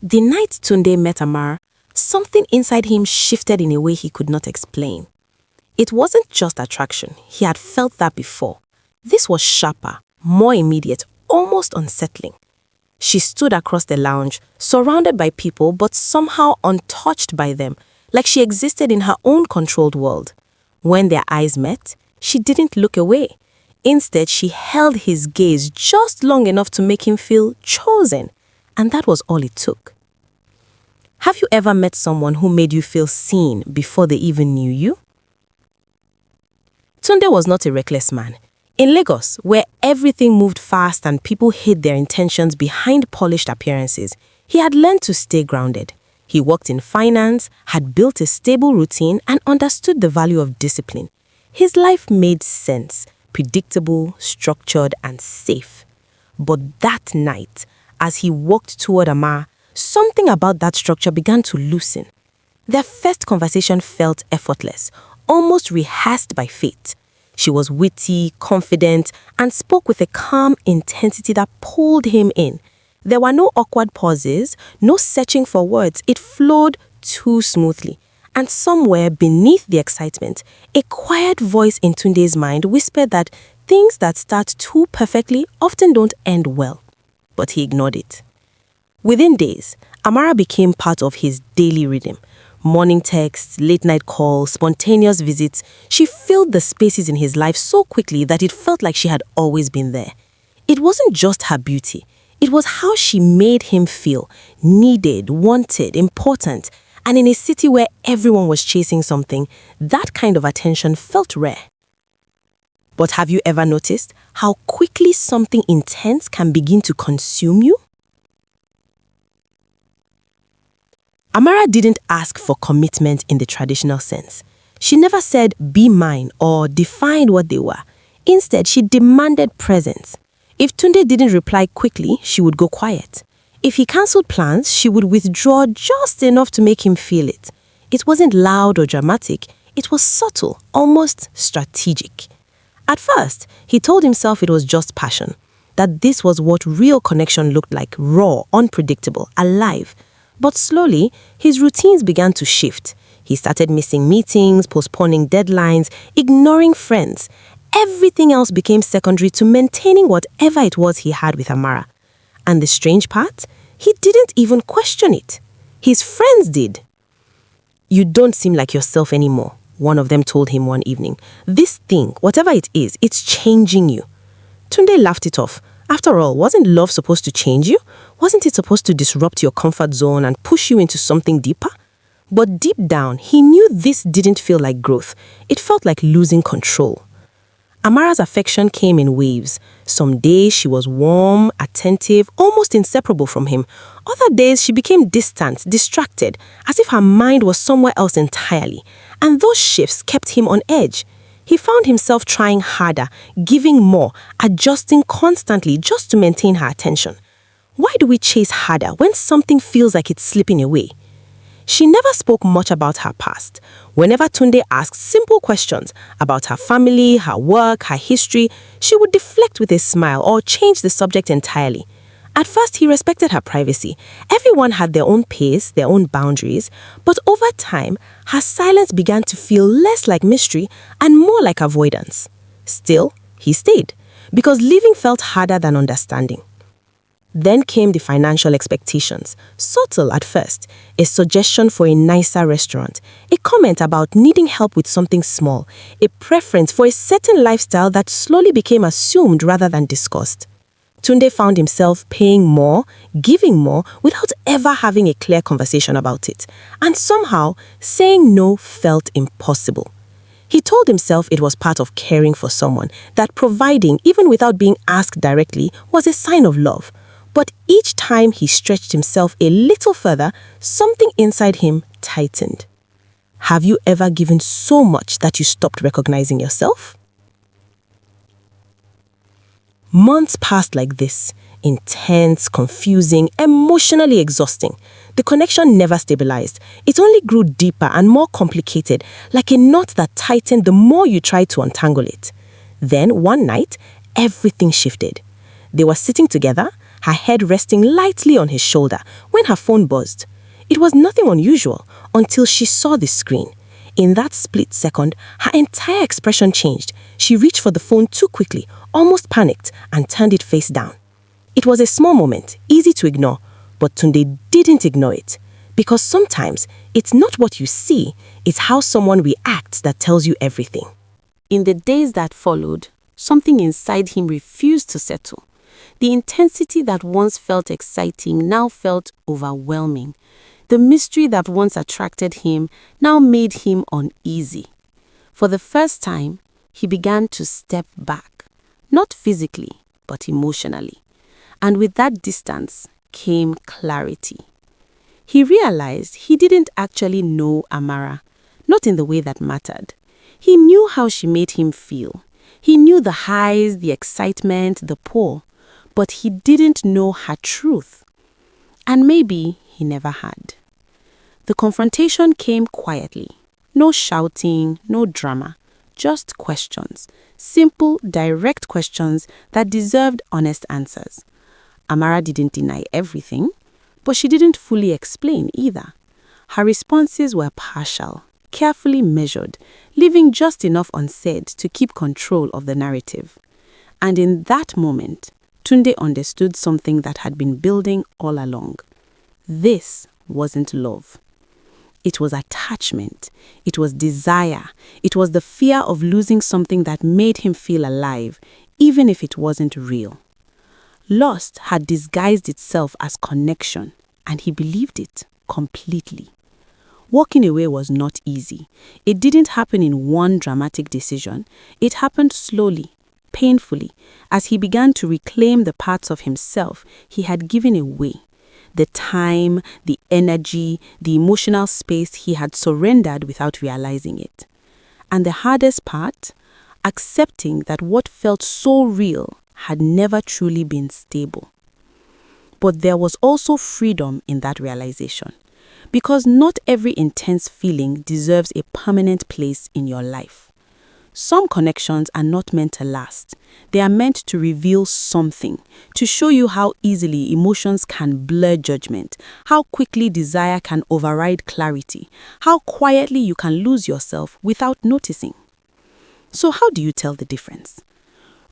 The night Tunde met Amara, something inside him shifted in a way he could not explain. It wasn't just attraction, he had felt that before. This was sharper, more immediate, almost unsettling. She stood across the lounge, surrounded by people but somehow untouched by them, like she existed in her own controlled world. When their eyes met, she didn't look away. Instead, she held his gaze just long enough to make him feel chosen, and that was all it took. Have you ever met someone who made you feel seen before they even knew you? Tunde was not a reckless man. In Lagos, where everything moved fast and people hid their intentions behind polished appearances, he had learned to stay grounded. He worked in finance, had built a stable routine, and understood the value of discipline. His life made sense, predictable, structured, and safe. But that night, as he walked toward Amara, something about that structure began to loosen. Their first conversation felt effortless, almost rehearsed by fate. She was witty, confident, and spoke with a calm intensity that pulled him in. There were no awkward pauses, no searching for words. It flowed too smoothly. And somewhere beneath the excitement, a quiet voice in Tunde's mind whispered that things that start too perfectly often don't end well. But he ignored it. Within days, Amara became part of his daily rhythm. Morning texts, late-night calls, spontaneous visits. She filled the spaces in his life so quickly that it felt like she had always been there. It wasn't just her beauty. It was how she made him feel needed, wanted, important. And in a city where everyone was chasing something, that kind of attention felt rare. But have you ever noticed how quickly something intense can begin to consume you? Amara didn't ask for commitment in the traditional sense. She never said, "be mine," or defined what they were. Instead, she demanded presence. If Tunde didn't reply quickly, she would go quiet. If he cancelled plans, she would withdraw just enough to make him feel it. It wasn't loud or dramatic. It was subtle, almost strategic. At first, he told himself it was just passion, that this was what real connection looked like, raw, unpredictable, alive. But slowly, his routines began to shift. He started missing meetings, postponing deadlines, ignoring friends. Everything else became secondary to maintaining whatever it was he had with Amara. And the strange part, he didn't even question it. His friends did. "You don't seem like yourself anymore," one of them told him one evening. "This thing, whatever it is, it's changing you." Tunde laughed it off. After all, wasn't love supposed to change you? Wasn't it supposed to disrupt your comfort zone and push you into something deeper? But deep down, he knew this didn't feel like growth. It felt like losing control. Amara's affection came in waves. Some days she was warm, attentive, almost inseparable from him. Other days she became distant, distracted, as if her mind was somewhere else entirely. And those shifts kept him on edge. He found himself trying harder, giving more, adjusting constantly just to maintain her attention. Why do we chase harder when something feels like it's slipping away? She never spoke much about her past. Whenever Tunde asked simple questions about her family, her work, her history, she would deflect with a smile or change the subject entirely. At first, he respected her privacy. Everyone had their own pace, their own boundaries. But over time, her silence began to feel less like mystery and more like avoidance. Still, he stayed, because leaving felt harder than understanding. Then came the financial expectations, subtle at first, a suggestion for a nicer restaurant, a comment about needing help with something small, a preference for a certain lifestyle that slowly became assumed rather than discussed. Tunde found himself paying more, giving more, without ever having a clear conversation about it. And somehow, saying no felt impossible. He told himself it was part of caring for someone, that providing, even without being asked directly, was a sign of love. But each time he stretched himself a little further, something inside him tightened. Have you ever given so much that you stopped recognizing yourself? Months passed like this, intense, confusing, emotionally exhausting. The connection never stabilized. It only grew deeper and more complicated, like a knot that tightened the more you tried to untangle it. Then, one night, everything shifted. They were sitting together, her head resting lightly on his shoulder when her phone buzzed. It was nothing unusual until she saw the screen. In that split second, her entire expression changed. She reached for the phone too quickly, almost panicked, and turned it face down. It was a small moment, easy to ignore, but Tunde didn't ignore it. Because sometimes, it's not what you see, it's how someone reacts that tells you everything. In the days that followed, something inside him refused to settle. The intensity that once felt exciting now felt overwhelming. The mystery that once attracted him now made him uneasy. For the first time, he began to step back, not physically, but emotionally. And with that distance came clarity. He realized he didn't actually know Amara, not in the way that mattered. He knew how she made him feel. He knew the highs, the excitement, the pull, but he didn't know her truth. And maybe he never had. The confrontation came quietly. No shouting, no drama, just questions. Simple, direct questions that deserved honest answers. Amara didn't deny everything, but she didn't fully explain either. Her responses were partial, carefully measured, leaving just enough unsaid to keep control of the narrative. And in that moment, Tunde understood something that had been building all along. This wasn't love. It was attachment. It was desire. It was the fear of losing something that made him feel alive, even if it wasn't real. Lust had disguised itself as connection, and he believed it completely. Walking away was not easy. It didn't happen in one dramatic decision. It happened slowly, painfully, as he began to reclaim the parts of himself he had given away. The time, the energy, the emotional space he had surrendered without realizing it. And the hardest part, accepting that what felt so real had never truly been stable. But there was also freedom in that realization, because not every intense feeling deserves a permanent place in your life. Some connections are not meant to last. They are meant to reveal something, to show you how easily emotions can blur judgment, how quickly desire can override clarity, how quietly you can lose yourself without noticing. So how do you tell the difference?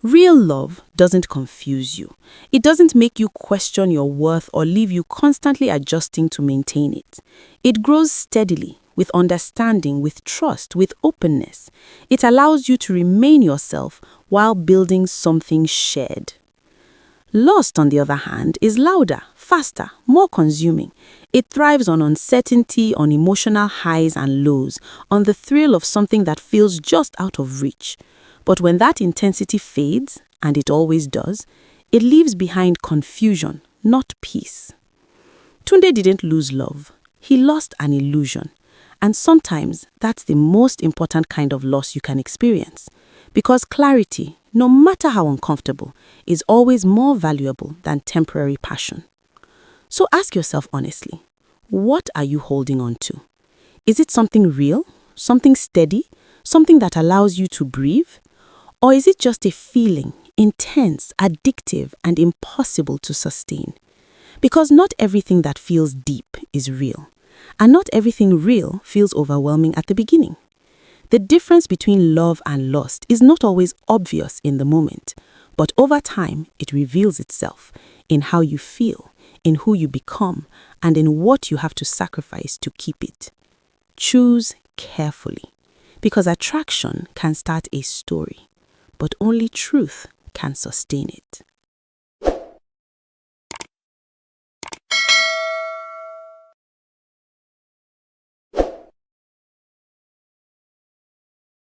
Real love doesn't confuse you. It doesn't make you question your worth or leave you constantly adjusting to maintain it. It grows steadily, with understanding, with trust, with openness. It allows you to remain yourself while building something shared. Lust, on the other hand, is louder, faster, more consuming. It thrives on uncertainty, on emotional highs and lows, on the thrill of something that feels just out of reach. But when that intensity fades, and it always does, it leaves behind confusion, not peace. Tunde didn't lose love. He lost an illusion. And sometimes that's the most important kind of loss you can experience. Because clarity, no matter how uncomfortable, is always more valuable than temporary passion. So ask yourself honestly, what are you holding on to? Is it something real, something steady, something that allows you to breathe? Or is it just a feeling, intense, addictive, and impossible to sustain? Because not everything that feels deep is real. And not everything real feels overwhelming at the beginning. The difference between love and lust is not always obvious in the moment, but over time it reveals itself in how you feel, in who you become, and in what you have to sacrifice to keep it. Choose carefully, because attraction can start a story, but only truth can sustain it.